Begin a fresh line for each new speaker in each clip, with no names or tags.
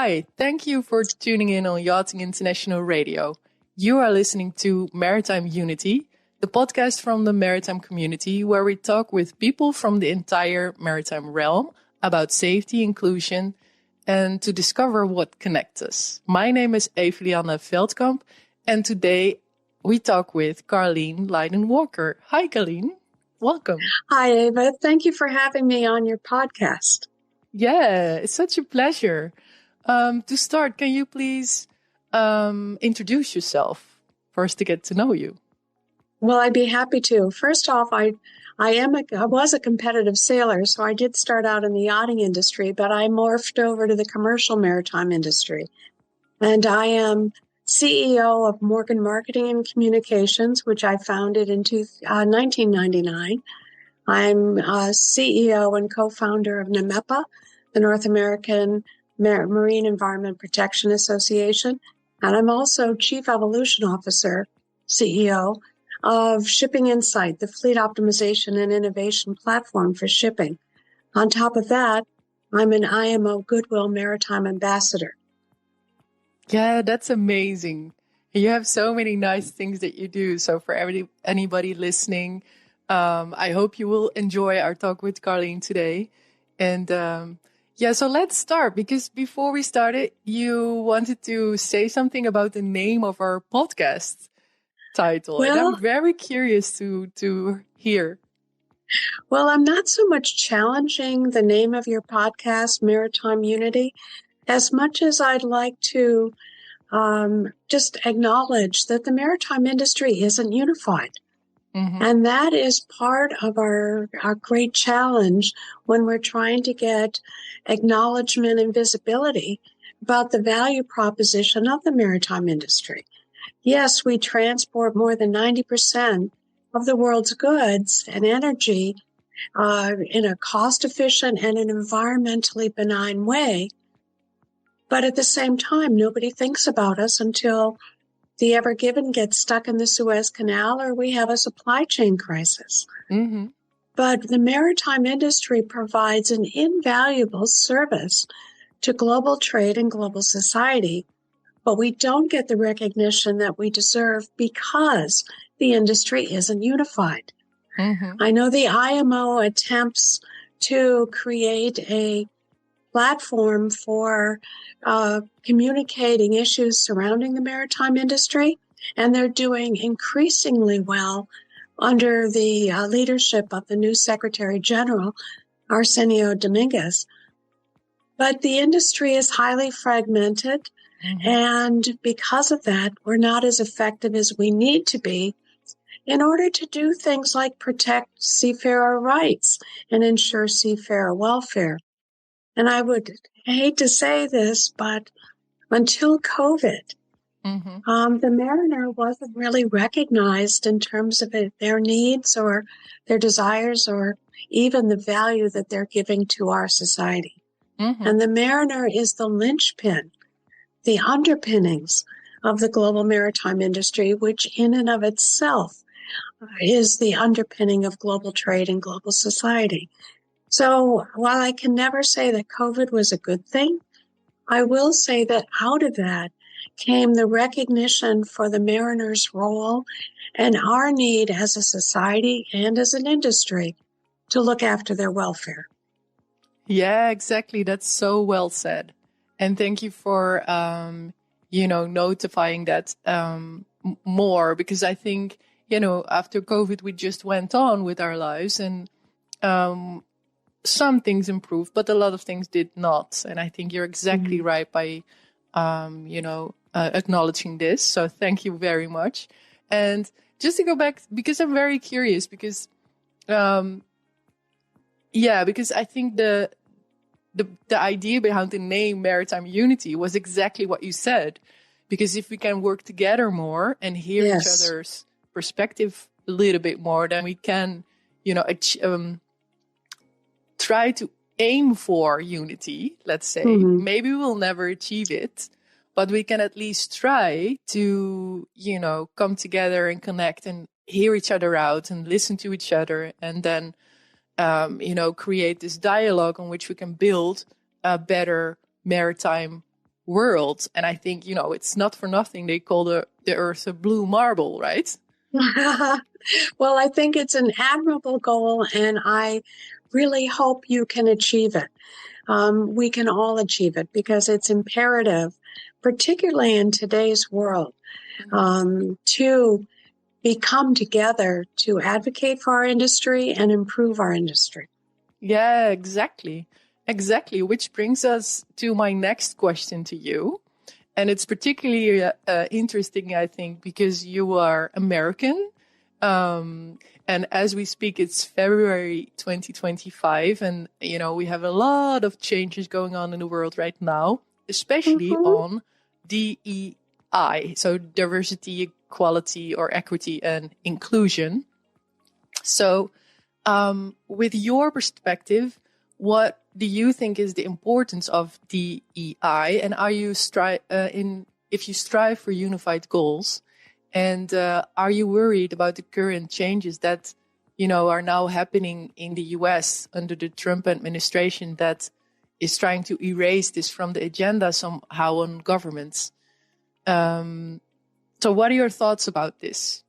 Hi, thank you for tuning in on Yachting International Radio. You are listening to Maritime Unity, the podcast from the maritime community where we talk with people from the entire maritime realm about safety, inclusion, and to discover what connects us. My name is Eva Lianne Veldkamp, and today we talk with Carleen Lyden-Walker. Hi, Carleen. Welcome.
Hi, Eva. Thank you for having me on your podcast.
Yeah, it's such a pleasure. To start, can you please introduce yourself for us to get to know you?
Well, I'd be happy to. First off, I was a competitive sailor, so I did start out in the yachting industry, but I morphed over to the commercial maritime industry. And I am CEO of Morgan Marketing and Communications, which I founded in 1999. I'm CEO and co-founder of NMEPA, the North American Marine Environment Protection Association. And I'm also Chief Evolution Officer, CEO of Shipping Insight, the fleet optimization and innovation platform for shipping. On top of that, I'm an IMO Goodwill Maritime Ambassador.
Yeah, that's amazing. You have so many nice things that you do. So for anybody listening, I hope you will enjoy our talk with Carleen today. And so let's start, because before we started, you wanted to say something about the name of our podcast title.
Well,
and I'm very curious to hear.
Well, I'm not so much challenging the name of your podcast, Maritime Unity, as much as I'd like to just acknowledge that the maritime industry isn't unified. Mm-hmm. And that is part of our great challenge when we're trying to get acknowledgement and visibility about the value proposition of the maritime industry. Yes, we transport more than 90% of the world's goods and energy in a cost-efficient and an environmentally benign way. But at the same time, nobody thinks about us until the Ever Given gets stuck in the Suez Canal or we have a supply chain crisis. Mm-hmm. But the maritime industry provides an invaluable service to global trade and global society, but we don't get the recognition that we deserve because the industry isn't unified. Mm-hmm. I know the IMO attempts to create a platform for communicating issues surrounding the maritime industry, and they're doing increasingly well under the leadership of the new Secretary General, Arsenio Dominguez. But the industry is highly fragmented, mm-hmm. and because of that, we're not as effective as we need to be in order to do things like protect seafarer rights and ensure seafarer welfare. And I hate to say this, but until COVID, mm-hmm. The mariner wasn't really recognized in terms of their needs or their desires or even the value that they're giving to our society. Mm-hmm. And the mariner is the linchpin, the underpinnings of the global maritime industry, which in and of itself is the underpinning of global trade and global society. So while I can never say that COVID was a good thing, I will say that out of that came the recognition for the mariner's role and our need as a society and as an industry to look after their welfare.
Yeah, exactly. That's so well said. And thank you for, notifying that more, because I think, after COVID, we just went on with our lives and some things improved, but a lot of things did not. And I think you're exactly mm-hmm. right by, acknowledging this. So thank you very much. And just to go back, because I'm very curious, because I think the idea behind the name Maritime Unity was exactly what you said. Because if we can work together more and hear yes. each other's perspective a little bit more, then we can, try to aim for unity, let's say. Mm-hmm. Maybe we'll never achieve it, but we can at least try to, come together and connect and hear each other out and listen to each other, and then, create this dialogue on which we can build a better maritime world. And I think, it's not for nothing they call the Earth a blue marble, right?
Well, I think it's an admirable goal, and I really hope you can achieve it. We can all achieve it because it's imperative, particularly in today's world, to come together to advocate for our industry and improve our industry.
Yeah, exactly. Exactly. Which brings us to my next question to you. And it's particularly interesting, I think, because you are American. And as we speak, it's February 2025. And, we have a lot of changes going on in the world right now, especially on DEI. So diversity, equality, or equity and inclusion. So with your perspective, what do you think is the importance of DEI? And are you if you strive for unified goals? And are you worried about the current changes that, are now happening in the US under the Trump administration that is trying to erase this from the agenda somehow on governments? So what are your thoughts about this?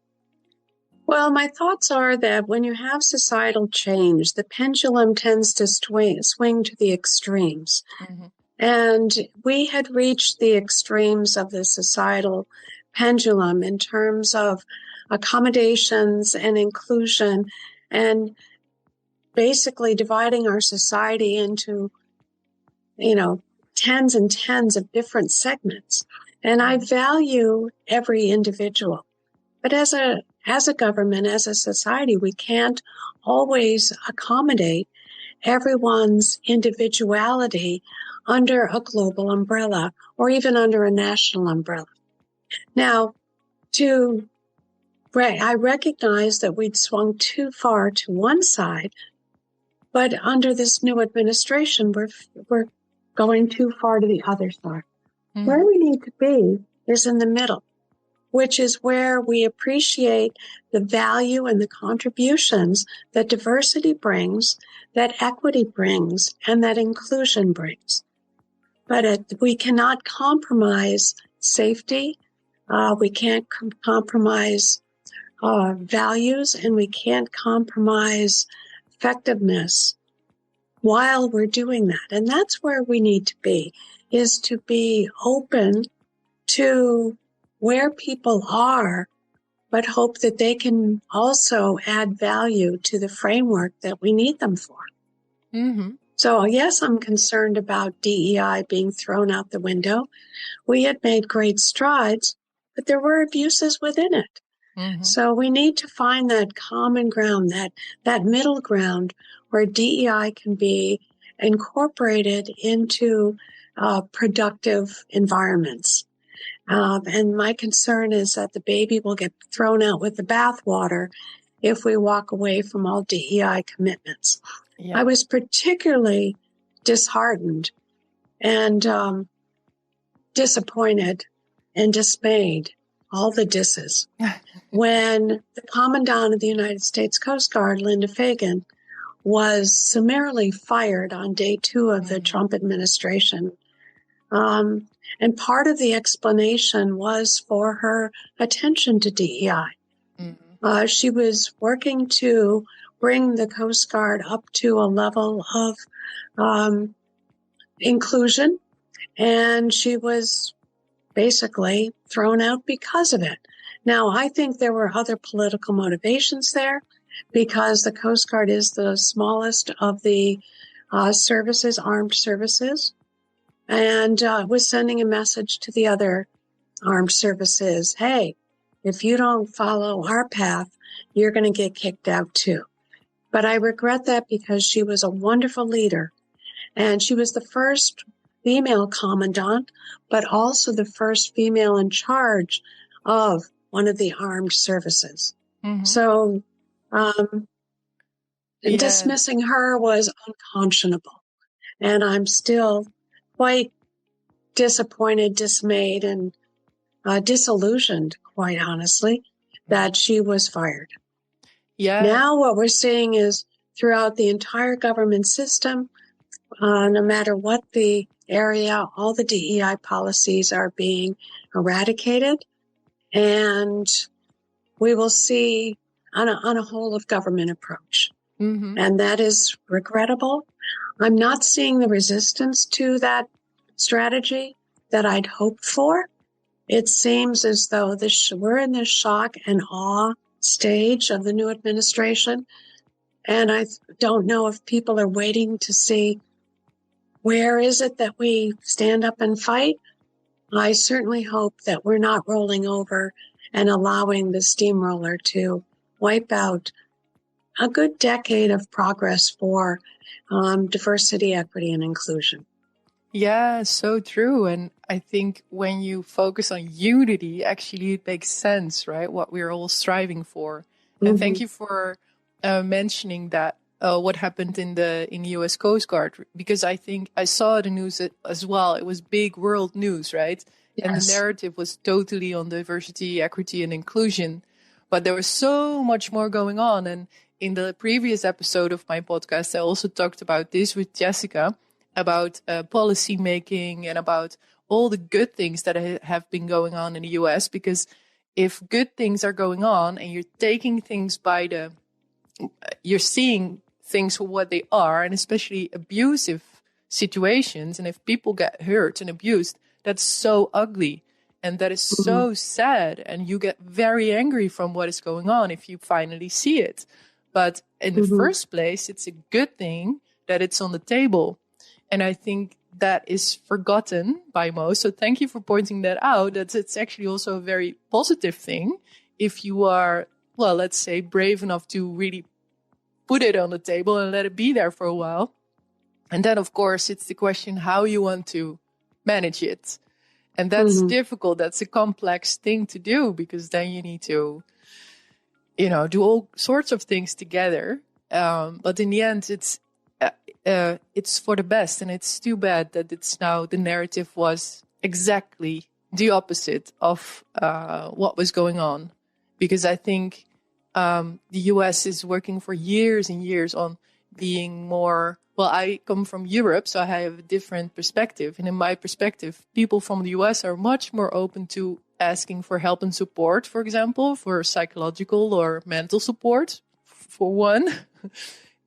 Well, my thoughts are that when you have societal change, the pendulum tends to swing to the extremes. Mm-hmm. And we had reached the extremes of the societal pendulum in terms of accommodations and inclusion, and basically dividing our society into, tens and tens of different segments. And I value every individual. But as a government, as a society, we can't always accommodate everyone's individuality under a global umbrella or even under a national umbrella. Now, I recognize that we'd swung too far to one side, but under this new administration, we're going too far to the other side. Mm-hmm. Where we need to be is in the middle, which is where we appreciate the value and the contributions that diversity brings, that equity brings, and that inclusion brings. But we cannot compromise safety, we can't compromise values, and we can't compromise effectiveness while we're doing that. And that's where we need to be, is to be open to where people are, but hope that they can also add value to the framework that we need them for. Mm-hmm. So yes, I'm concerned about DEI being thrown out the window. We had made great strides, but there were abuses within it. Mm-hmm. So we need to find that common ground, that middle ground where DEI can be incorporated into productive environments. And my concern is that the baby will get thrown out with the bathwater if we walk away from all DEI commitments. Yeah. I was particularly disheartened and disappointed and dismayed, all the disses, when the Commandant of the United States Coast Guard, Linda Fagan, was summarily fired on day 2 of the Trump administration. And part of the explanation was for her attention to DEI. Mm-hmm. She was working to bring the Coast Guard up to a level of inclusion, and she was basically thrown out because of it. Now, I think there were other political motivations there, because the Coast Guard is the smallest of the services, armed services, and was sending a message to the other armed services, hey, if you don't follow our path, you're going to get kicked out too. But I regret that, because she was a wonderful leader, and she was the first female commandant, but also the first female in charge of one of the armed services. Mm-hmm. So dismissing her was unconscionable. And I'm still quite disappointed, dismayed, and disillusioned, quite honestly, that she was fired. Yeah. Now what we're seeing is throughout the entire government system, No matter what the area, all the DEI policies are being eradicated, and we will see on a whole of government approach.
Mm-hmm.
And that is regrettable. I'm not seeing the resistance to that strategy that I'd hoped for. It seems as though we're in this shock and awe stage of the new administration. And I don't know if people are waiting to see where is it that we stand up and fight. I certainly hope that we're not rolling over and allowing the steamroller to wipe out a good decade of progress for diversity, equity, and inclusion.
Yeah, so true. And I think when you focus on unity, actually it makes sense, right? What we're all striving for. And thank you for mentioning that what happened in the U.S. Coast Guard, because I think I saw the news as well. It was big world news, right?
Yes.
And the narrative was totally on diversity, equity, and inclusion. But there was so much more going on. And in the previous episode of my podcast, I also talked about this with Jessica, about policy making and about all the good things that have been going on in the US. Because if good things are going on and you're taking things you're seeing things for what they are, and especially abusive situations, and if people get hurt and abused, that's so ugly. And that is so sad. And you get very angry from what is going on if you finally see it. But in the first place, it's a good thing that it's on the table. And I think that is forgotten by most. So thank you for pointing that out. That it's actually also a very positive thing if you are, well, let's say, brave enough to really put it on the table and let it be there for a while. And then, of course, it's the question how you want to manage it. And that's difficult. That's a complex thing to do, because then you need to, do all sorts of things together. But in the end, it's for the best. And it's too bad that the narrative was exactly the opposite of what was going on. Because I think the US is working for years and years on being more, well, I come from Europe, so I have a different perspective. And in my perspective, people from the US are much more open to asking for help and support, for example, for psychological or mental support, for one.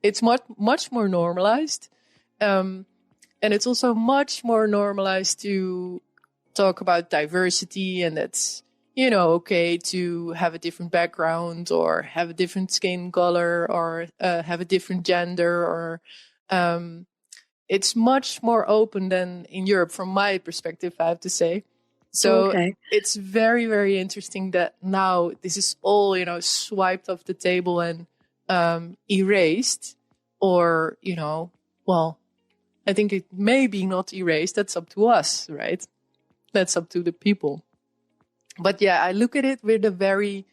It's much more normalized. And it's also much more normalized to talk about diversity, and that's, okay to have a different background or have a different skin color or have a different gender, or it's much more open than in Europe, from my perspective, I have to say. So It's very, very interesting that now this is all, swiped off the table and erased, or, well, I think it may be not erased. That's up to us, right? That's up to the people. But yeah, I look at it with a very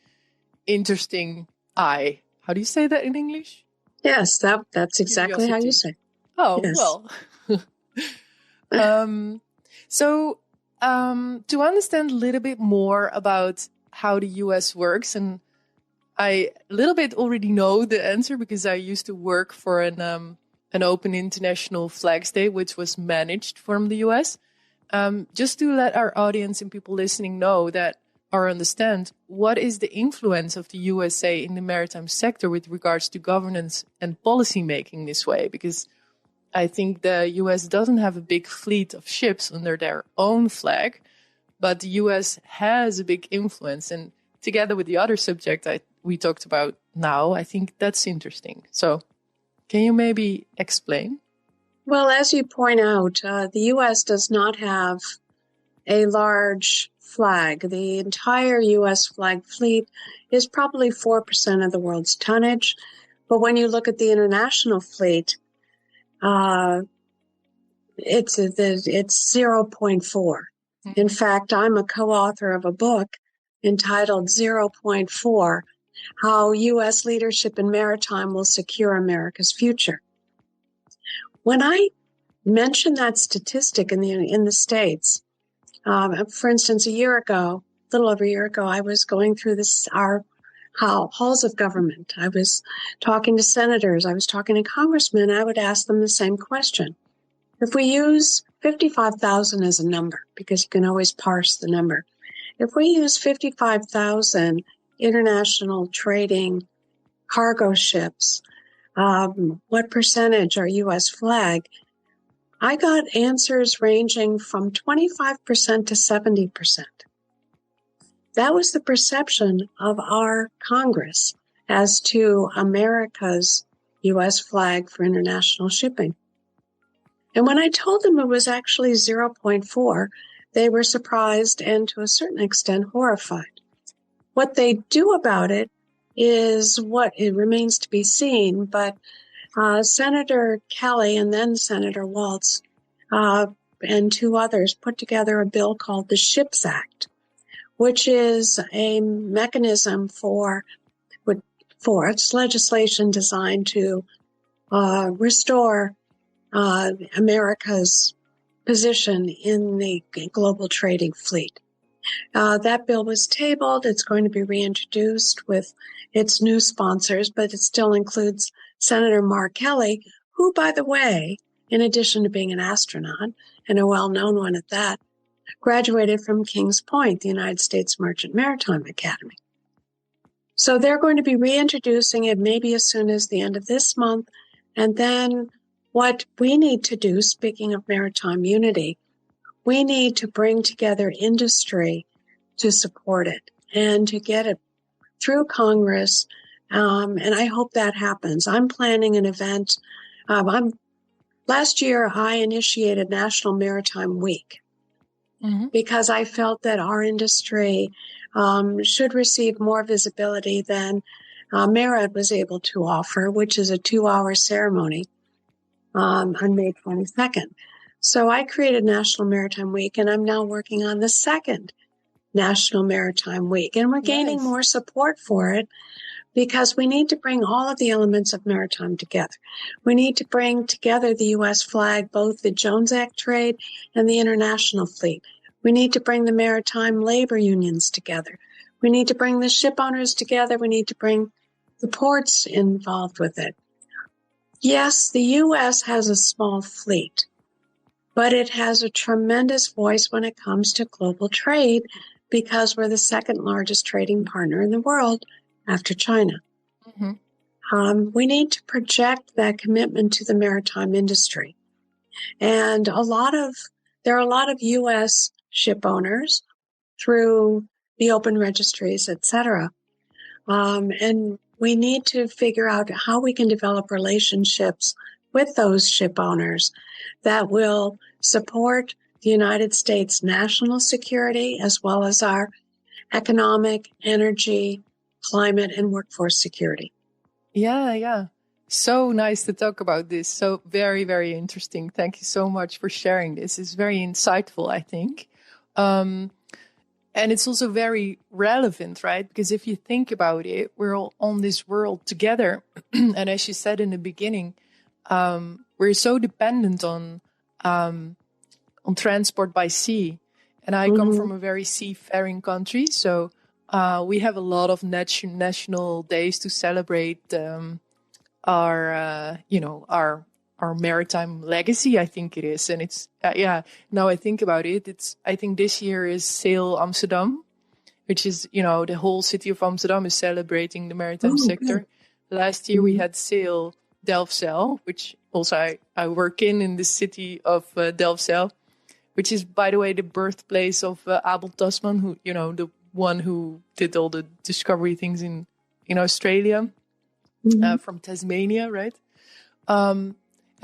interesting eye. How do you say that in English?
Yes, that's exactly how you say it.
Oh,
yes.
Well. To understand a little bit more about how the US works, and I a little bit already know the answer because I used to work for an open international flags day, which was managed from the US. Just to let our audience and people listening know that, or understand, what is the influence of the USA in the maritime sector with regards to governance and policy making this way? Because I think the US doesn't have a big fleet of ships under their own flag, but the US has a big influence. And together with the other subject we talked about now, I think that's interesting. So can you maybe explain?
Well, as you point out, the U.S. does not have a large flag. The entire U.S. flag fleet is probably 4% of the world's tonnage. But when you look at the international fleet, it's 0.4. In fact, I'm a co-author of a book entitled 0.4, How U.S. Leadership in Maritime Will Secure America's Future. When I mention that statistic in the States, for instance, a little over a year ago, I was going through our halls of government. I was talking to senators. I was talking to congressmen. I would ask them the same question. If we use 55,000 as a number, because you can always parse the number, if we use 55,000 international trading cargo ships, what percentage are U.S. flag? I got answers ranging from 25% to 70%. That was the perception of our Congress as to America's U.S. flag for international shipping. And when I told them it was actually 0.4, they were surprised and to a certain extent horrified. What they do about it is what it remains to be seen, but Senator Kelly and then Senator Waltz and two others put together a bill called the Ships Act, which is a mechanism for it's legislation designed to restore America's position in the global trading fleet. That bill was tabled. It's going to be reintroduced with its new sponsors, but it still includes Senator Mark Kelly, who, by the way, in addition to being an astronaut, and a well-known one at that, graduated from Kings Point, the United States Merchant Maritime Academy. So they're going to be reintroducing it maybe as soon as the end of this month. And then what we need to do, speaking of maritime unity, we need to bring together industry to support it and to get it through Congress. And I hope that happens. I'm planning an event. Last year, I initiated National Maritime Week because I felt that our industry should receive more visibility than Merit was able to offer, which is a 2-hour ceremony on May 22nd. So I created National Maritime Week, and I'm now working on the second National Maritime Week. And we're gaining more support for it because we need to bring all of the elements of maritime together. We need to bring together the U.S. flag, both the Jones Act trade and the international fleet. We need to bring the maritime labor unions together. We need to bring the ship owners together. We need to bring the ports involved with it. Yes, the U.S. has a small fleet, but it has a tremendous voice when it comes to global trade because we're the second largest trading partner in the world after China. We need to project that commitment to the maritime industry. And there are a lot of U.S. ship owners through the open registries, et cetera. And we need to figure out how we can develop relationships with those ship owners that will support the United States national security as well as our economic, energy, climate, and workforce security.
Yeah. So nice to talk about this. So very, very interesting. Thank you so much for sharing this. It's very insightful, I think. And it's also very relevant, right? Because if you think about it, we're all on this world together. And as you said in the beginning, we're so dependent on transport by sea. And I come from a very seafaring country. So we have a lot of national days to celebrate our maritime legacy, I think it is. And it's, now I think about it, I think this year is Sail Amsterdam, which is, the whole city of Amsterdam is celebrating the maritime sector. Good. Last year we had Sail Delfzijl, which also I work in the city of Delfzijl, which is, by the way, the birthplace of Abel Tasman, who, the one who did all the discovery things in Australia, from Tasmania, right?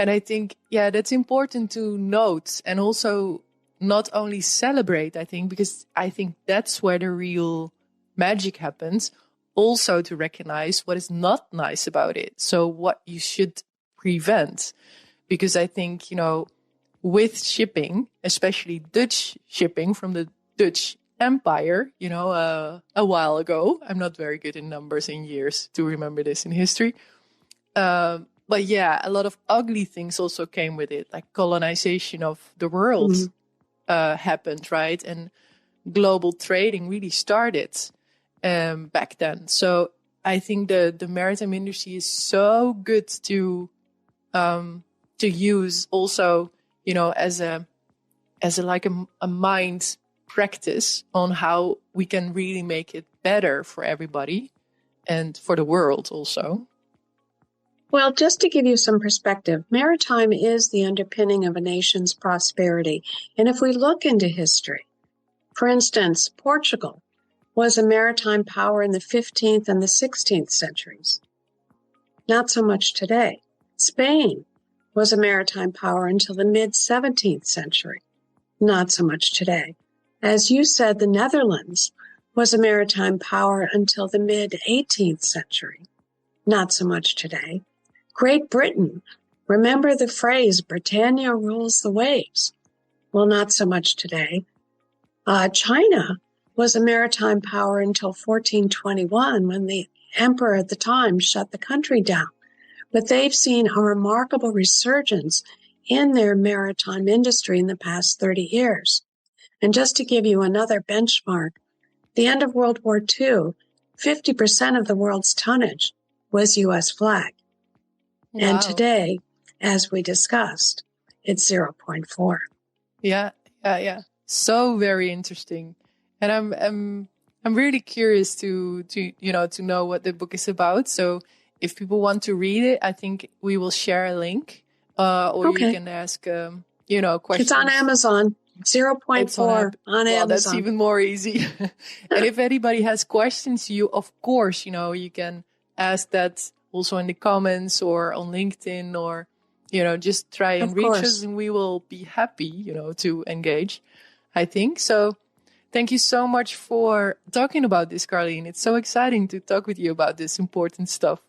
And I think, that's important to note and also not only celebrate, I think, because I think that's where the real magic happens, also to recognize what is not nice about it. So what you should prevent, because I think, with shipping, especially Dutch shipping from the Dutch Empire, a while ago, I'm not very good in numbers in years to remember this in history. But a lot of ugly things also came with it, like colonization of the world happened, right? And global trading really started back then. So I think the maritime industry is so good to use also, as a mind practice on how we can really make it better for everybody and for the world also.
Well, just to give you some perspective, maritime is the underpinning of a nation's prosperity. And if we look into history, for instance, Portugal was a maritime power in the 15th and the 16th centuries. Not so much today. Spain was a maritime power until the mid-17th century. Not so much today. As you said, the Netherlands was a maritime power until the mid-18th century. Not so much today. Great Britain, remember the phrase, Britannia rules the waves. Well, not so much today. China was a maritime power until 1421, when the emperor at the time shut the country down. But they've seen a remarkable resurgence in their maritime industry in the past 30 years. And just to give you another benchmark, the end of World War II, 50% of the world's tonnage was U.S. flag.
Wow.
And today, as we discussed, it's 0.4.
Yeah. So very interesting. And I'm really curious to know what the book is about. So if people want to read it, I think we will share a link, or
Okay.
you can ask questions.
It's on Amazon. 0.4 on Amazon.
Well, that's even more easy. And if anybody has questions, of course, you can ask that also in the comments or on LinkedIn, or, just try and reach us, and we will be happy, to engage, I think. So thank you so much for talking about this, Carleen. It's so exciting to talk with you about this important stuff.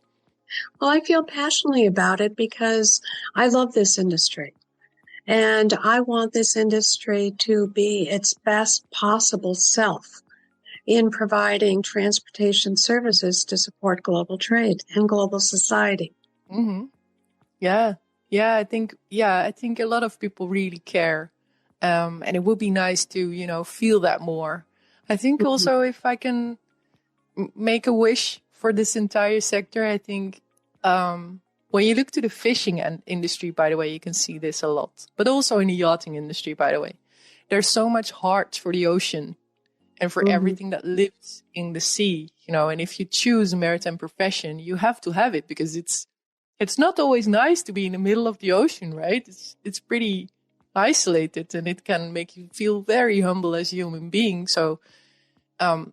Well, I feel passionately about it because I love this industry. And I want this industry to be its best possible self in providing transportation services to support global trade and global society.
Mm-hmm. Yeah. I think a lot of people really care. And it would be nice to, feel that more. I think also if I can make a wish for this entire sector, I think when you look to the fishing industry, by the way, you can see this a lot. But also in the yachting industry, by the way. There's so much heart for the ocean and for everything that lives in the sea, and if you choose a maritime profession, you have to have it, because it's not always nice to be in the middle of the ocean, right? It's pretty isolated, and it can make you feel very humble as a human being. So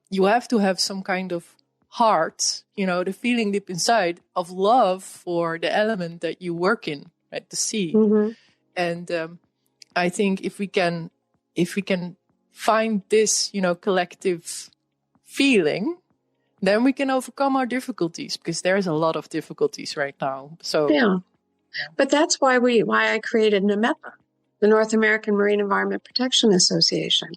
you have to have some kind of heart, the feeling deep inside of love for the element that you work in, right? The sea.
Mm-hmm.
And I think if we can find this, collective feeling, then we can overcome our difficulties, because there's a lot of difficulties right now. So
yeah. But that's why I created NMEPA, the North American Marine Environment Protection Association.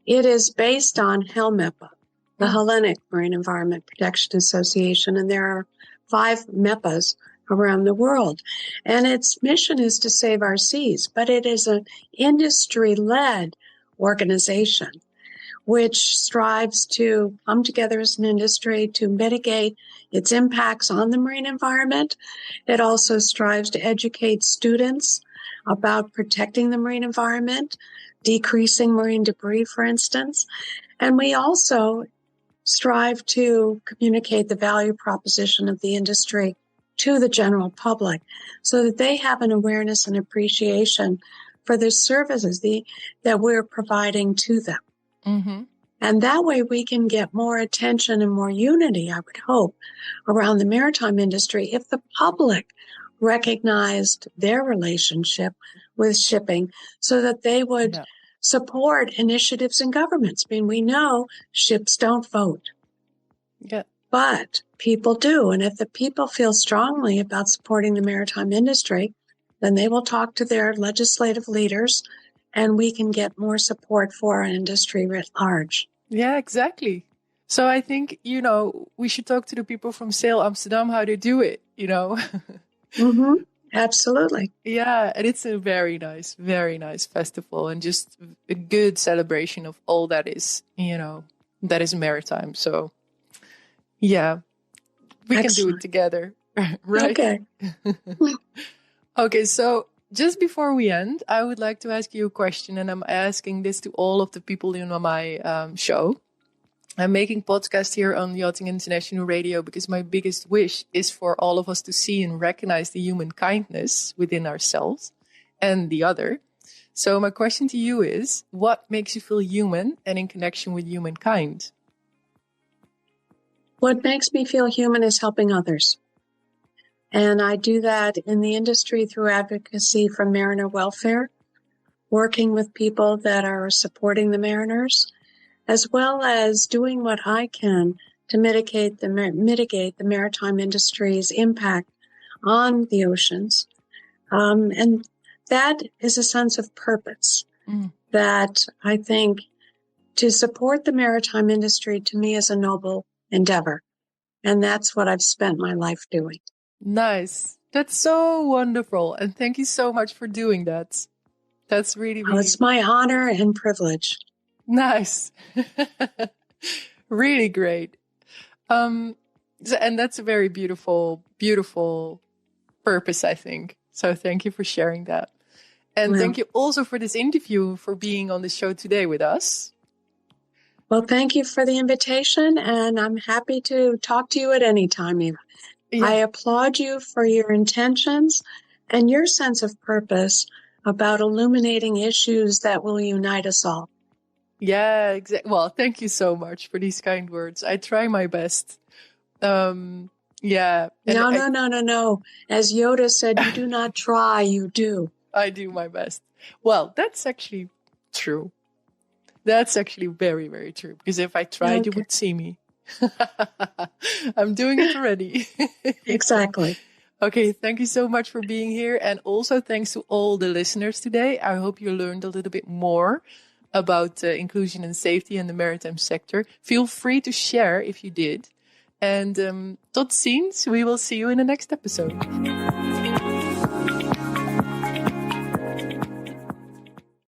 It is based on HELMEPA, the Hellenic Marine Environment Protection Association, and there are 5 MEPAs around the world. And its mission is to save our seas, but it is an industry-led organization which strives to come together as an industry to mitigate its impacts on the marine environment. It also strives to educate students about protecting the marine environment, decreasing marine debris, for instance. And we also strive to communicate the value proposition of the industry to the general public so that they have an awareness and appreciation for the services that we're providing to them.
Mm-hmm.
And that way we can get more attention and more unity, I would hope, around the maritime industry if the public recognized their relationship with shipping so that they would support initiatives in governments. I mean, we know ships don't vote.
Yeah.
But people do. And if the people feel strongly about supporting the maritime industry, then they will talk to their legislative leaders, and we can get more support for our industry writ large.
Yeah, exactly. So I think, we should talk to the people from Sail Amsterdam how to do it,
Mm-hmm. Absolutely.
Yeah, and it's a very nice festival, and just a good celebration of all that is, that is maritime. So, yeah, we can do it together, right?
Okay.
Okay, so just before we end, I would like to ask you a question, and I'm asking this to all of the people in my show. I'm making podcasts here on Yachting International Radio because my biggest wish is for all of us to see and recognize the human kindness within ourselves and the other. So my question to you is, what makes you feel human and in connection with humankind?
What makes me feel human is helping others. And I do that in the industry through advocacy for mariner welfare, working with people that are supporting the mariners, as well as doing what I can to mitigate the maritime industry's impact on the oceans. And that is a sense of purpose that I think to support the maritime industry to me is a noble endeavor. And that's what I've spent my life doing.
Nice. That's so wonderful. And thank you so much for doing that. That's really, really...
It's my honor and privilege.
Nice. Really great. And that's a very beautiful, beautiful purpose, I think. So thank you for sharing that. And thank you also for this interview, for being on the show today with us.
Well, thank you for the invitation, and I'm happy to talk to you at any time, Eva. Yeah. I applaud you for your intentions and your sense of purpose about illuminating issues that will unite us all.
Yeah, exactly. Well, thank you so much for these kind words. I try my best. Yeah.
No. As Yoda said, you do not try, you do.
I do my best. Well, that's actually true. That's actually very, very true. Because if I tried, you would see me. I'm doing it already.
Exactly.
Okay, thank you so much for being here. And also thanks to all the listeners today. I hope you learned a little bit more about inclusion and safety in the maritime sector. Feel free to share if you did. And tot ziens. We will see you in the next episode.